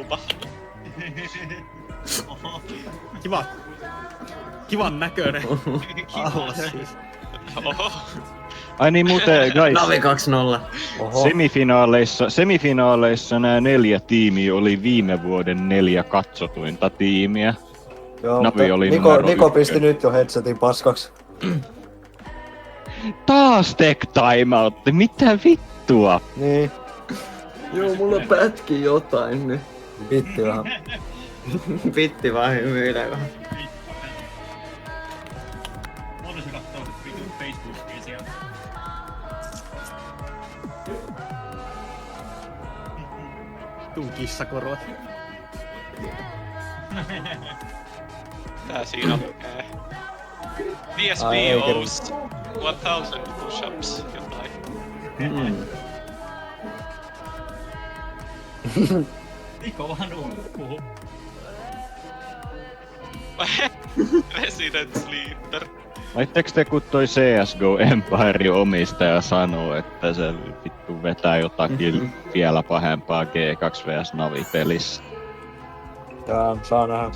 monta. Kivan näköinen. Alla siis. Oho. Ai niin muuten, guys, Navi 2-0. Oho. semifinaaleissa nämä 4 tiimiä oli viime vuoden 4 katsotuinta tiimiä. Joo, Navi mutta oli Niko, numero Niko 1. pisti nyt jo headsetin paskaksi. Taas tech timeoutti, mitä vittua? Niin, Joo, mulla pätki jotain nyt. vitti vähän. Pitti vaan hymyilee vähän. Muuten se kattoo vitun Facebookia sieltä. Tuun kissakorvat. Tää siinä on. Ai, ei DSPOs 1000 push-ups jotain. Niko vaan nukkuu. Resident Sleeper. Laitteko te kun toi CSGO Empire omistaja sanoo, että se vittu vetää jotakin vielä pahempaa G2 vs Navi pelissä? Jaa, saa nähdä.